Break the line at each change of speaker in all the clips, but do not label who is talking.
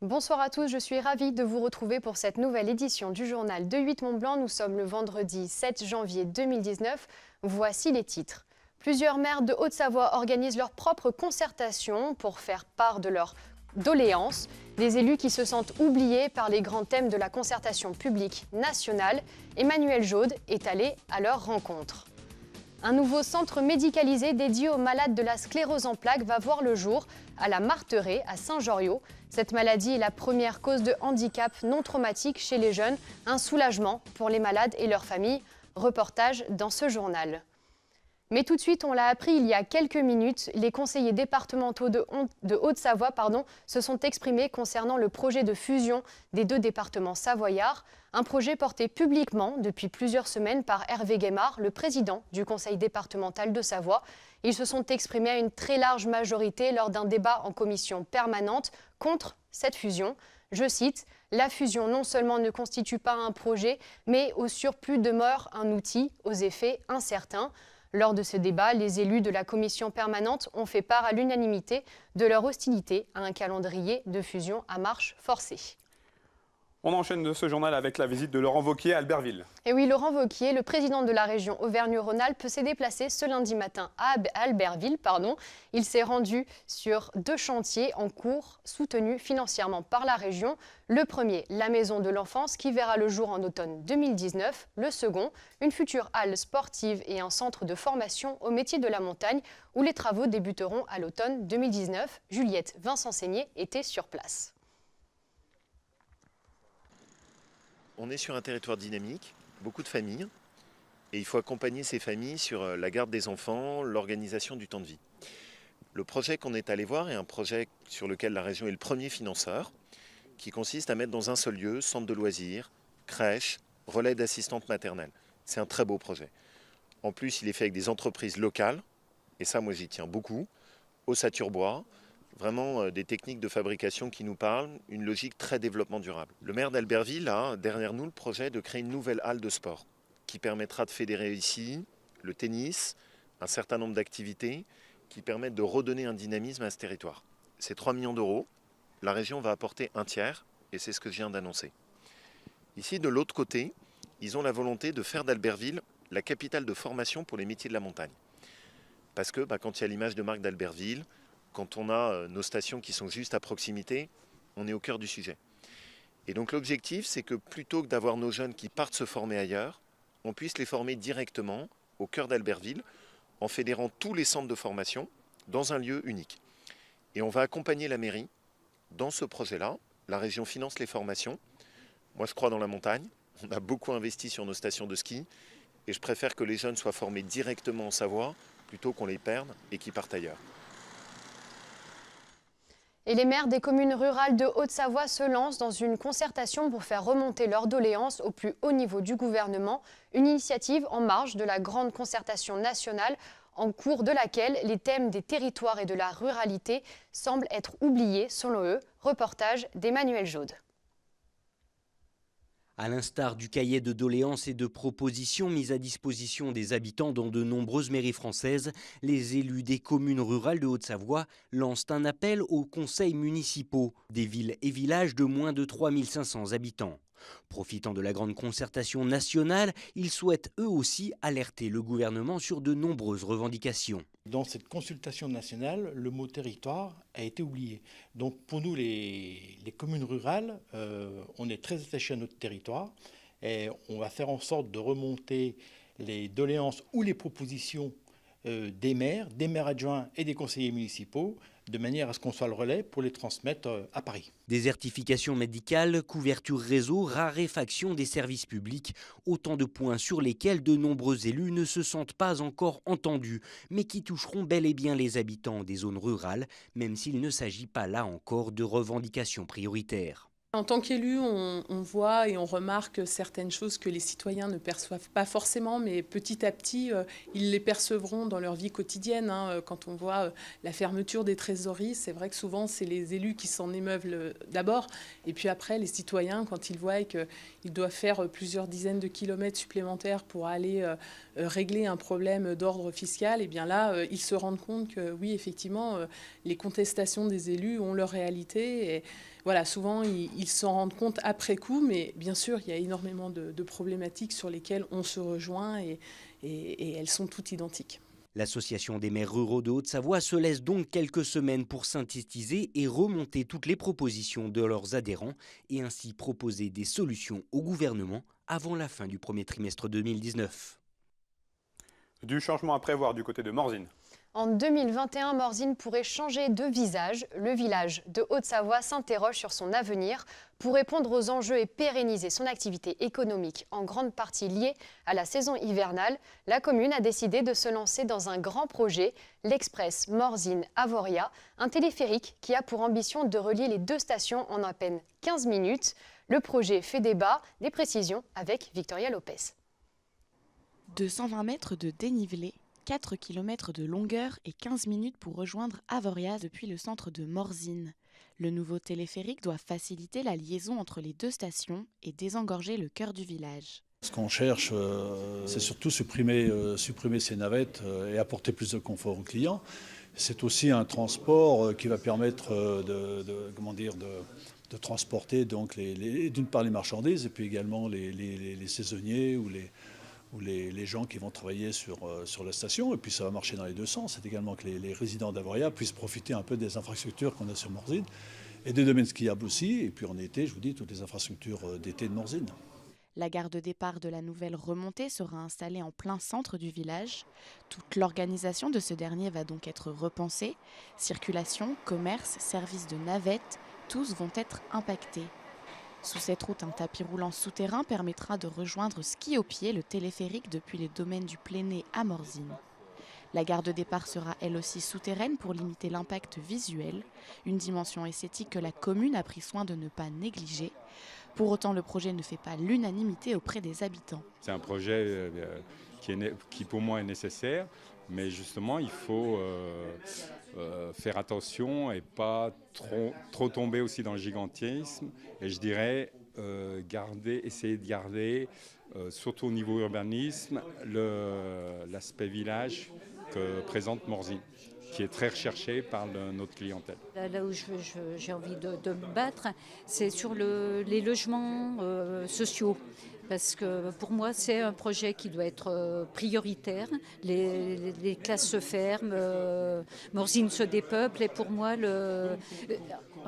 Bonsoir à tous, je suis ravie de vous retrouver pour cette nouvelle édition du journal de 8 Mont-Blanc. Nous sommes le vendredi 7 janvier 2019. Voici les titres. Plusieurs maires de Haute-Savoie organisent leur propre concertation pour faire part de leurs doléances. Des élus qui se sentent oubliés par les grands thèmes de la concertation publique nationale. Emmanuel Jaude est allé à leur rencontre. Un nouveau centre médicalisé dédié aux malades de la sclérose en plaques va voir le jour à la Marteraie, à Saint-Joriot. Cette maladie est la première cause de handicap non traumatique chez les jeunes. Un soulagement pour les malades et leurs familles. Reportage dans ce journal. Mais tout de suite, on l'a appris il y a quelques minutes, les conseillers départementaux de Haute-Savoie se sont exprimés concernant le projet de fusion des deux départements savoyards. Un projet porté publiquement depuis plusieurs semaines par Hervé Guémard, le président du conseil départemental de Savoie. Ils se sont exprimés à une très large majorité lors d'un débat en commission permanente contre cette fusion. Je cite, « La fusion non seulement ne constitue pas un projet, mais au surplus demeure un outil aux effets incertains ». Lors de ce débat, les élus de la commission permanente ont fait part à l'unanimité de leur hostilité à un calendrier de fusion à marche forcée.
On enchaîne de ce journal avec la visite de Laurent Wauquiez à Albertville.
Et oui, Laurent Wauquiez, le président de la région Auvergne-Rhône-Alpes, s'est déplacé ce lundi matin à Albertville. Il s'est rendu sur deux chantiers en cours soutenus financièrement par la région. Le premier, la maison de l'enfance qui verra le jour en automne 2019. Le second, une future halle sportive et un centre de formation au métier de la montagne où les travaux débuteront à l'automne 2019. Juliette Vincent-Seigné était sur place.
On est sur un territoire dynamique, beaucoup de familles, et il faut accompagner ces familles sur la garde des enfants, l'organisation du temps de vie. Le projet qu'on est allé voir est un projet sur lequel la région est le premier financeur, qui consiste à mettre dans un seul lieu centre de loisirs, crèche, relais d'assistantes maternelles. C'est un très beau projet. En plus, il est fait avec des entreprises locales, et ça, moi, j'y tiens beaucoup, Ossature-Bois, vraiment des techniques de fabrication qui nous parlent, une logique très développement durable. Le maire d'Albertville a derrière nous le projet de créer une nouvelle halle de sport qui permettra de fédérer ici le tennis, un certain nombre d'activités qui permettent de redonner un dynamisme à ce territoire. C'est 3 millions d'euros, la région va apporter un tiers et c'est ce que je viens d'annoncer. Ici, de l'autre côté, ils ont la volonté de faire d'Albertville la capitale de formation pour les métiers de la montagne. Parce que quand il y a l'image de marque d'Albertville, quand on a nos stations qui sont juste à proximité, on est au cœur du sujet. Et donc l'objectif, c'est que plutôt que d'avoir nos jeunes qui partent se former ailleurs, on puisse les former directement au cœur d'Albertville, en fédérant tous les centres de formation dans un lieu unique. Et on va accompagner la mairie dans ce projet-là. La région finance les formations. Moi, je crois dans la montagne. On a beaucoup investi sur nos stations de ski. Et je préfère que les jeunes soient formés directement en Savoie, plutôt qu'on les perde et qu'ils partent ailleurs.
Et les maires des communes rurales de Haute-Savoie se lancent dans une concertation pour faire remonter leurs doléances au plus haut niveau du gouvernement. Une initiative en marge de la grande concertation nationale en cours de laquelle les thèmes des territoires et de la ruralité semblent être oubliés selon eux. Reportage d'Emmanuel Jaude.
À l'instar du cahier de doléances et de propositions mis à disposition des habitants dans de nombreuses mairies françaises, les élus des communes rurales de Haute-Savoie lancent un appel aux conseils municipaux des villes et villages de moins de 3500 habitants. Profitant de la grande concertation nationale, ils souhaitent eux aussi alerter le gouvernement sur de nombreuses revendications.
Dans cette consultation nationale, le mot territoire a été oublié. Donc pour nous, les communes rurales, on est très attachés à notre territoire et on va faire en sorte de remonter les doléances ou les propositions des maires adjoints et des conseillers municipaux, de manière à ce qu'on soit le relais pour les transmettre à Paris.
Désertification médicale, couverture réseau, raréfaction des services publics, autant de points sur lesquels de nombreux élus ne se sentent pas encore entendus, mais qui toucheront bel et bien les habitants des zones rurales, même s'il ne s'agit pas là encore de revendications prioritaires.
En tant qu'élu, on voit et on remarque certaines choses que les citoyens ne perçoivent pas forcément, mais petit à petit, ils les percevront dans leur vie quotidienne. Quand on voit la fermeture des trésoreries, c'est vrai que souvent, c'est les élus qui s'en émeuvent d'abord. Et puis après, les citoyens, quand ils voient qu'ils doivent faire plusieurs dizaines de kilomètres supplémentaires pour aller régler un problème d'ordre fiscal, et bien là, ils se rendent compte que oui, effectivement, les contestations des élus ont leur réalité. Et voilà, souvent ils s'en rendent compte après coup, mais bien sûr il y a énormément de problématiques sur lesquelles on se rejoint et elles sont toutes identiques.
L'Association des maires ruraux de Haute-Savoie se laisse donc quelques semaines pour synthétiser et remonter toutes les propositions de leurs adhérents et ainsi proposer des solutions au gouvernement avant la fin du premier trimestre 2019.
Du changement à prévoir du côté de Morzine.
En 2021, Morzine pourrait changer de visage. Le village de Haute-Savoie s'interroge sur son avenir. Pour répondre aux enjeux et pérenniser son activité économique, en grande partie liée à la saison hivernale, la commune a décidé de se lancer dans un grand projet, l'Express Morzine-Avoria, un téléphérique qui a pour ambition de relier les deux stations en à peine 15 minutes. Le projet fait débat, des précisions avec Victoria Lopez.
220 mètres de dénivelé, 4 km de longueur et 15 minutes pour rejoindre Avoria depuis le centre de Morzine. Le nouveau téléphérique doit faciliter la liaison entre les deux stations et désengorger le cœur du village.
Ce qu'on cherche, c'est surtout supprimer ces navettes et apporter plus de confort aux clients. C'est aussi un transport qui va permettre de transporter donc d'une part les marchandises et puis également les saisonniers ou les gens qui vont travailler sur la station. Et puis ça va marcher dans les deux sens. C'est également que les résidents d'Avoria puissent profiter un peu des infrastructures qu'on a sur Morzine et des domaines skiables aussi. Et puis en été, je vous dis, toutes les infrastructures d'été de Morzine.
La gare de départ de la nouvelle remontée sera installée en plein centre du village. Toute l'organisation de ce dernier va donc être repensée. Circulation, commerce, services de navettes, tous vont être impactés. Sous cette route, un tapis roulant souterrain permettra de rejoindre ski au pied le téléphérique depuis les domaines du Pléné à Morzine. La gare de départ sera elle aussi souterraine pour limiter l'impact visuel, une dimension esthétique que la commune a pris soin de ne pas négliger. Pour autant, le projet ne fait pas l'unanimité auprès des habitants.
C'est un projet qui pour moi est nécessaire, mais justement il faut faire attention et pas trop tomber aussi dans le gigantisme. Et je dirais essayer de garder, surtout au niveau urbanisme, l'aspect village que présente Morzine, qui est très recherché par notre clientèle.
Là où j'ai envie de me battre, c'est sur les logements sociaux. Parce que pour moi, c'est un projet qui doit être prioritaire. Les classes se ferment, Morzine se dépeuple. Et pour moi,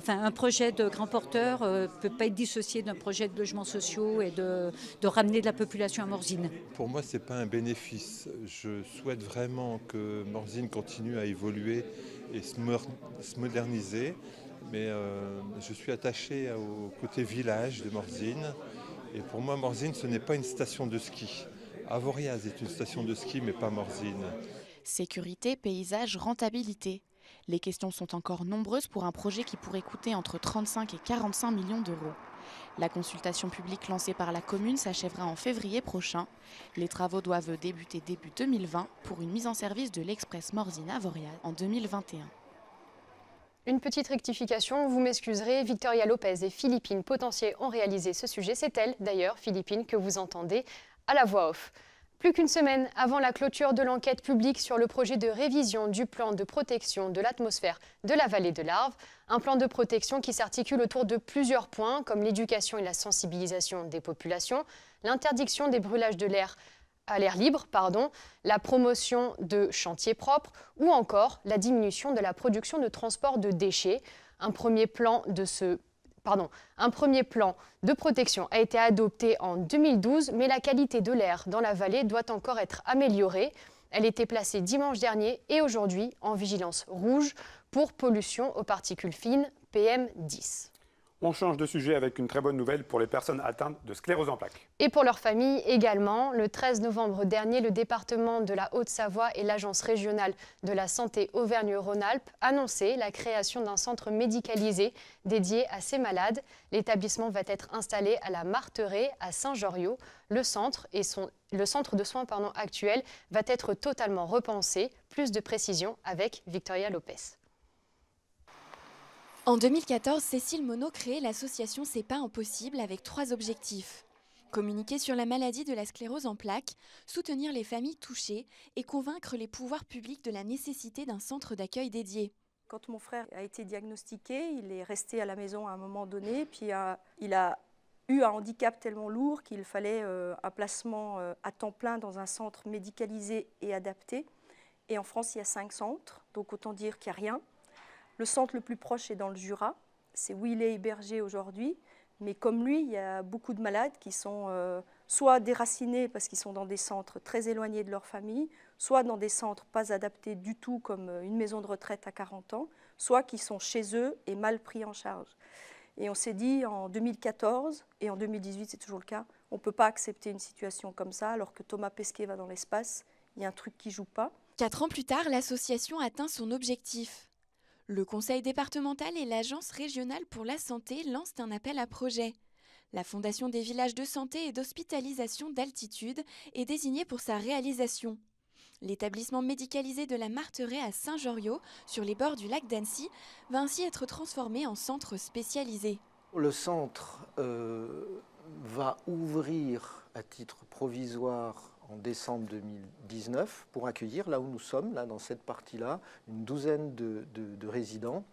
un projet de grand porteur ne peut pas être dissocié d'un projet de logements sociaux et de ramener de la population à Morzine.
Pour moi, ce n'est pas un bénéfice. Je souhaite vraiment que Morzine continue à évoluer et se moderniser. Mais je suis attaché au côté village de Morzine. Et pour moi, Morzine, ce n'est pas une station de ski. Avoria est une station de ski, mais pas Morzine.
Sécurité, paysage, rentabilité. Les questions sont encore nombreuses pour un projet qui pourrait coûter entre 35 et 45 millions d'euros. La consultation publique lancée par la commune s'achèvera en février prochain. Les travaux doivent débuter début 2020 pour une mise en service de l'Express Morzine-Avoria en 2021.
Une petite rectification, vous m'excuserez, Victoria Lopez et Philippine Potentier ont réalisé ce sujet. C'est elle, d'ailleurs, Philippine, que vous entendez à la voix off. Plus qu'une semaine avant la clôture de l'enquête publique sur le projet de révision du plan de protection de l'atmosphère de la vallée de l'Arve, un plan de protection qui s'articule autour de plusieurs points, comme l'éducation et la sensibilisation des populations, l'interdiction des brûlages de l'air à l'air libre, la promotion de chantiers propres ou encore la diminution de la production de transport de déchets. Un premier plan de protection a été adopté en 2012, mais la qualité de l'air dans la vallée doit encore être améliorée. Elle était placée dimanche dernier et aujourd'hui en vigilance rouge pour pollution aux particules fines PM10.
On change de sujet avec une très bonne nouvelle pour les personnes atteintes de sclérose en plaques.
Et pour leurs familles également. Le 13 novembre dernier, le département de la Haute-Savoie et l'Agence régionale de la santé Auvergne-Rhône-Alpes annonçaient la création d'un centre médicalisé dédié à ces malades. L'établissement va être installé à la Marteraie, à Saint-Joriot. Le centre de soins actuel va être totalement repensé. Plus de précisions avec Victoria Lopez.
En 2014, Cécile Monod créait l'association C'est pas impossible avec 3 objectifs. Communiquer sur la maladie de la sclérose en plaques, soutenir les familles touchées et convaincre les pouvoirs publics de la nécessité d'un centre d'accueil dédié.
Quand mon frère a été diagnostiqué, il est resté à la maison à un moment donné, puis il a eu un handicap tellement lourd qu'il fallait un placement à temps plein dans un centre médicalisé et adapté. Et en France, il y a 5 centres, donc autant dire qu'il n'y a rien. Le centre le plus proche est dans le Jura, c'est où il est hébergé aujourd'hui. Mais comme lui, il y a beaucoup de malades qui sont soit déracinés parce qu'ils sont dans des centres très éloignés de leur famille, soit dans des centres pas adaptés du tout comme une maison de retraite à 40 ans, soit qui sont chez eux et mal pris en charge. Et on s'est dit en 2014, et en 2018 c'est toujours le cas, on ne peut pas accepter une situation comme ça alors que Thomas Pesquet va dans l'espace, il y a un truc qui ne joue pas.
4 ans plus tard, l'association atteint son objectif. Le conseil départemental et l'agence régionale pour la santé lancent un appel à projet. La Fondation des villages de santé et d'hospitalisation d'altitude est désignée pour sa réalisation. L'établissement médicalisé de la Marteraie à Saint-Joriot, sur les bords du lac d'Annecy, va ainsi être transformé en centre spécialisé.
Le centre va ouvrir à titre provisoire en décembre 2019 pour accueillir, là où nous sommes, là, dans cette partie-là, une douzaine de résidents.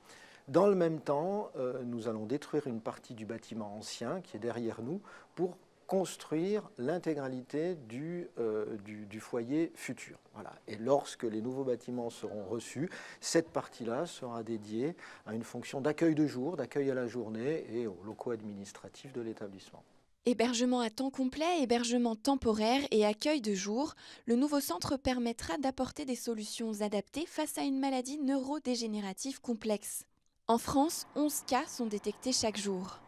Dans le même temps, nous allons détruire une partie du bâtiment ancien qui est derrière nous pour construire l'intégralité du foyer futur. Voilà. Et lorsque les nouveaux bâtiments seront reçus, cette partie-là sera dédiée à une fonction d'accueil de jour, d'accueil à la journée et aux locaux administratifs de l'établissement.
Hébergement à temps complet, hébergement temporaire et accueil de jour, le nouveau centre permettra d'apporter des solutions adaptées face à une maladie neurodégénérative complexe. En France, 11 cas sont détectés chaque jour.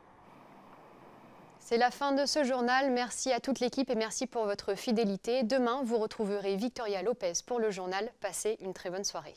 C'est la fin de ce journal. Merci à toute l'équipe et merci pour votre fidélité. Demain, vous retrouverez Victoria Lopez pour le journal. Passez une très bonne soirée.